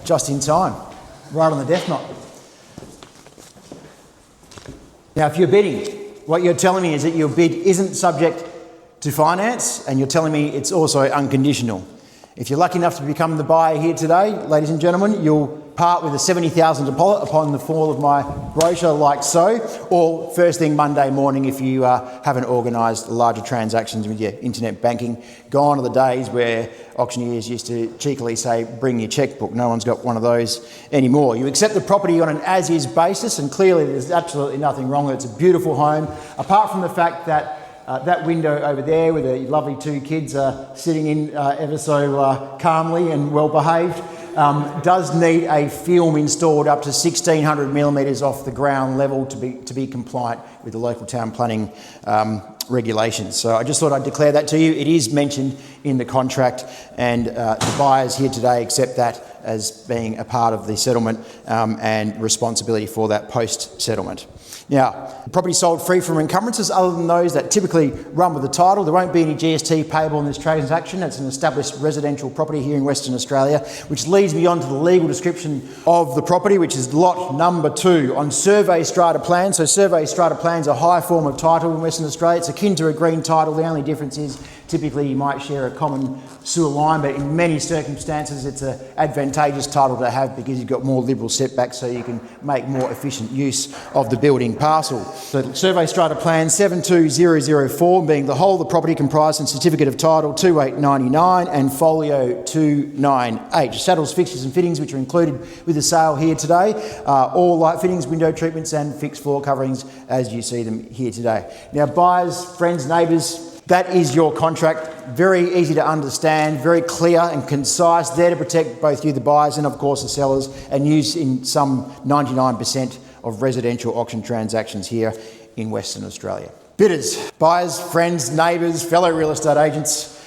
just in time, right on the death knot. Now, if you're bidding, what you're telling me is that your bid isn't subject to finance, and you're telling me it's also unconditional. If you're lucky enough to become the buyer here today, ladies and gentlemen, you'll part with a $70,000 deposit upon the fall of my brochure like so, or first thing Monday morning if you haven't organised larger transactions with your internet banking. Gone are the days where auctioneers used to cheekily say, bring your chequebook. No one's got one of those anymore. You accept the property on an as-is basis, and clearly there's absolutely nothing wrong with it. It's a beautiful home, apart from the fact that that window over there with the lovely two kids sitting in ever so calmly and well behaved does need a film installed up to 1600 millimetres off the ground level to be compliant with the local town planning regulations. So I just thought I'd declare that to you. It is mentioned in the contract, and the buyers here today accept that as being a part of the settlement and responsibility for that post-settlement. Now, the property sold free from encumbrances other than those that typically run with the title. There won't be any GST payable in this transaction. It's an established residential property here in Western Australia, which leads me on to the legal description of the property, which is lot number 2 on survey strata plans. So survey strata plans are a high form of title in Western Australia. It's akin to a green title. The only difference is typically you might share a common sewer line, but in many circumstances it's an advantageous title to have because you've got more liberal setbacks, so you can make more efficient use of the building parcel. So survey strata plan 72004 being the whole of the property comprised in certificate of title 2899 and folio 298. Saddles, fixtures and fittings which are included with the sale here today, all light fittings, window treatments and fixed floor coverings as you see them here today. Now buyers, friends, neighbours, that is your contract. Very easy to understand, very clear and concise, there to protect both you, the buyers, and of course the sellers, and used in some 99% of residential auction transactions here in Western Australia. Bidders, buyers, friends, neighbours, fellow real estate agents,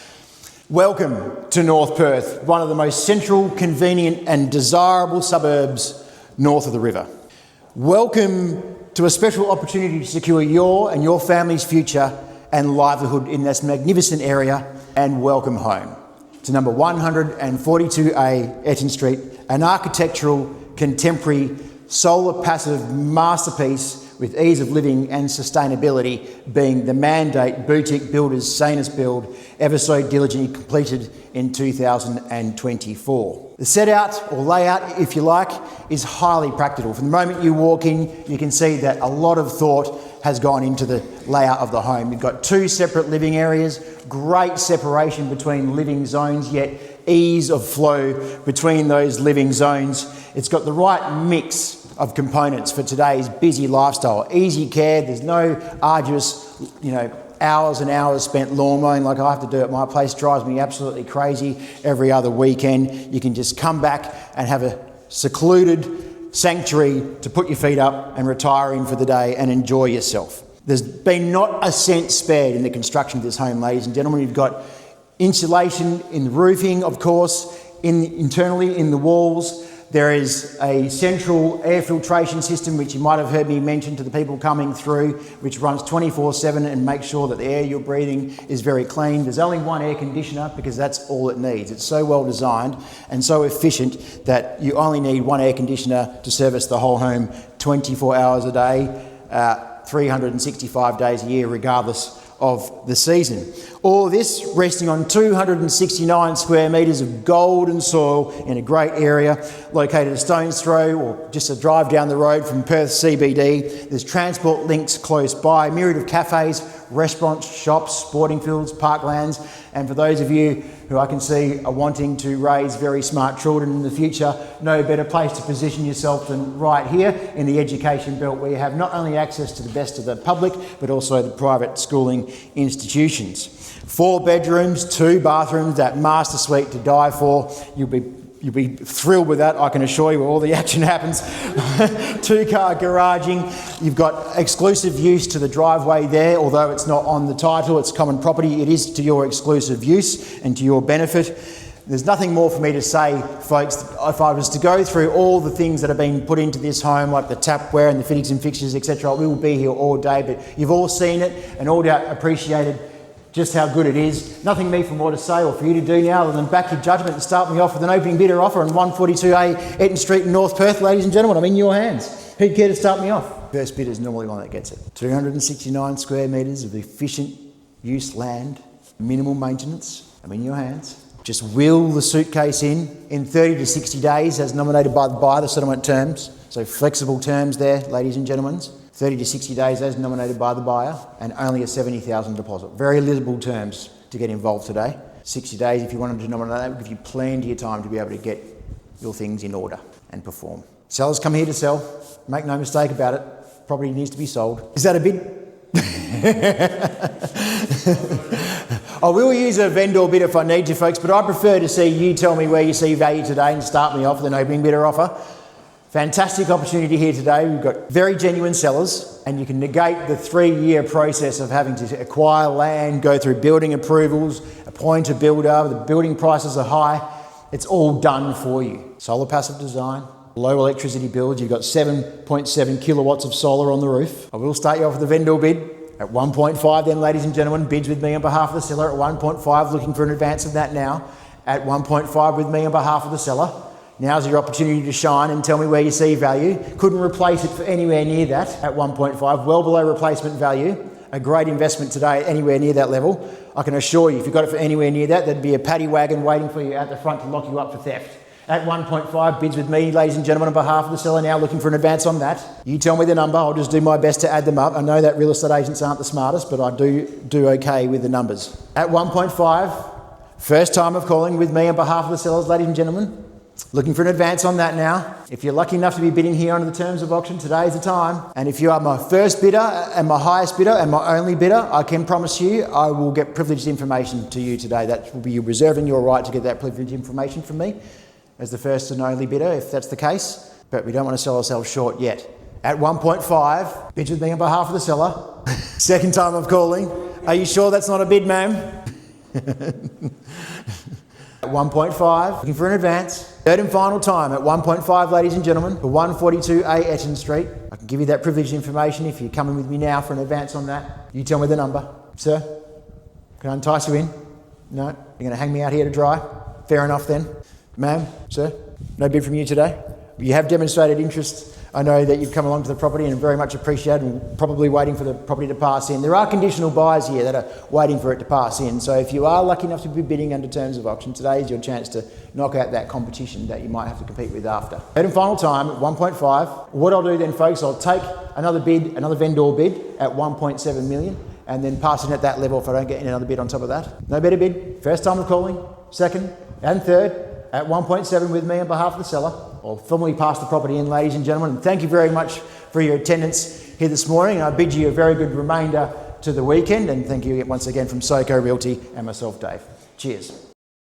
welcome to North Perth, one of the most central, convenient and desirable suburbs north of the river. Welcome to a special opportunity to secure your and your family's future and livelihood in this magnificent area, and welcome home to number 142A Eton Street, an architectural, contemporary, solar passive masterpiece with ease of living and sustainability being the mandate boutique builders Sanus build, ever so diligently completed in 2024. The set out or layout, if you like, is highly practical. From the moment you walk in, you can see that a lot of thought has gone into the layout of the home. You've got 2 separate living areas, great separation between living zones, yet ease of flow between those living zones. It's got the right mix of components for today's busy lifestyle. Easy care, there's no arduous, hours and hours spent lawn mowing like I have to do at my place. Drives me absolutely crazy every other weekend. You can just come back and have a secluded sanctuary to put your feet up and retire in for the day and enjoy yourself. There's been not a cent spared in the construction of this home, ladies and gentlemen. You've got insulation in the roofing, of course, internally in the walls. There is a central air filtration system, which you might have heard me mention to the people coming through, which runs 24/7 and makes sure that the air you're breathing is very clean. There's only one air conditioner because that's all it needs. It's so well designed and so efficient that you only need one air conditioner to service the whole home 24 hours a day, 365 days a year, regardless of the season. All of this resting on 269 square metres of golden soil in a great area, located a stone's throw or just a drive down the road from Perth CBD. There's transport links close by, a myriad of cafes, restaurants, shops, sporting fields, parklands, and for those of you who I can see are wanting to raise very smart children in the future, no better place to position yourself than right here in the education belt, where you have not only access to the best of the public, but also the private schooling institutions. 4 bedrooms, 2 bathrooms, that master suite to die for. You'll be thrilled with that, I can assure you, where all the action happens. 2-car garaging. You've got exclusive use to the driveway there, although it's not on the title, it's common property. It is to your exclusive use and to your benefit. There's nothing more for me to say, folks. If I was to go through all the things that have been put into this home, like the tapware and the fittings and fixtures, etc., we will be here all day, but you've all seen it and all doubt appreciated just how good it is. Nothing me for more to say or for you to do now other than back your judgment and start me off with an opening bidder offer on 142A Eton Street in North Perth. Ladies and gentlemen, I'm in your hands. Who'd care to start me off? First bidder is normally one that gets it. 269 square metres of efficient use land, minimal maintenance. I'm in your hands. Just wheel the suitcase in 30 to 60 days as nominated by the buyer, the settlement terms. So flexible terms there, ladies and gentlemen. 30 to 60 days as nominated by the buyer, and only a $70,000 deposit. Very liberal terms to get involved today. 60 days if you wanted to nominate that, would give you plenty of time to be able to get your things in order and perform. Sellers come here to sell. Make no mistake about it. Property needs to be sold. Is that a bid? I will use a vendor bid if I need to, folks, but I prefer to see you tell me where you see value today and start me off with an opening bidder offer. Fantastic opportunity here today. We've got very genuine sellers, and you can negate the 3-year process of having to acquire land, go through building approvals, appoint a builder, the building prices are high. It's all done for you. Solar passive design, low electricity bills. You've got 7.7 kilowatts of solar on the roof. I will start you off with a vendor bid at 1.5 then, ladies and gentlemen. Bids with me on behalf of the seller at 1.5, looking for an advance of that now. At 1.5 with me on behalf of the seller. Now's your opportunity to shine and tell me where you see value. Couldn't replace it for anywhere near that at 1.5, well below replacement value. A great investment today anywhere near that level. I can assure you, if you got it for anywhere near that, there'd be a paddy wagon waiting for you at the front to lock you up for theft. At 1.5, bids with me, ladies and gentlemen, on behalf of the seller now, looking for an advance on that. You tell me the number, I'll just do my best to add them up. I know that real estate agents aren't the smartest, but I do okay with the numbers. At 1.5, first time of calling with me on behalf of the sellers, ladies and gentlemen. Looking for an advance on that now. If you're lucky enough to be bidding here under the terms of auction, today's the time. And if you are my first bidder and my highest bidder and my only bidder, I can promise you I will get privileged information to you today. That will be you reserving your right to get that privileged information from me as the first and only bidder, if that's the case. But we don't want to sell ourselves short yet. At 1.5, bids with me on behalf of the seller. Second time of calling. Are you sure that's not a bid, ma'am? At 1.5, looking for an advance. Third and final time at 1.5, ladies and gentlemen, for 142A Eton Street. I can give you that privileged information if you're coming with me now for an advance on that. You tell me the number. Sir, can I entice you in? No? You're going to hang me out here to dry? Fair enough then. Ma'am, sir, no bid from you today? You have demonstrated interest. I know that you've come along to the property and very much appreciated and probably waiting for the property to pass in. There are conditional buyers here that are waiting for it to pass in. So if you are lucky enough to be bidding under terms of auction, today is your chance to knock out that competition that you might have to compete with after. Third and final time at 1.5. What I'll do then, folks, I'll take another bid, another vendor bid at 1.7 million and then pass it at that level if I don't get another bid on top of that. No better bid. First time of calling, second and third at 1.7 with me on behalf of the seller. I'll formally pass the property in, ladies and gentlemen, and thank you very much for your attendance here this morning. And I bid you a very good remainder to the weekend, and thank you once again from SoCo Realty and myself, Dave. Cheers.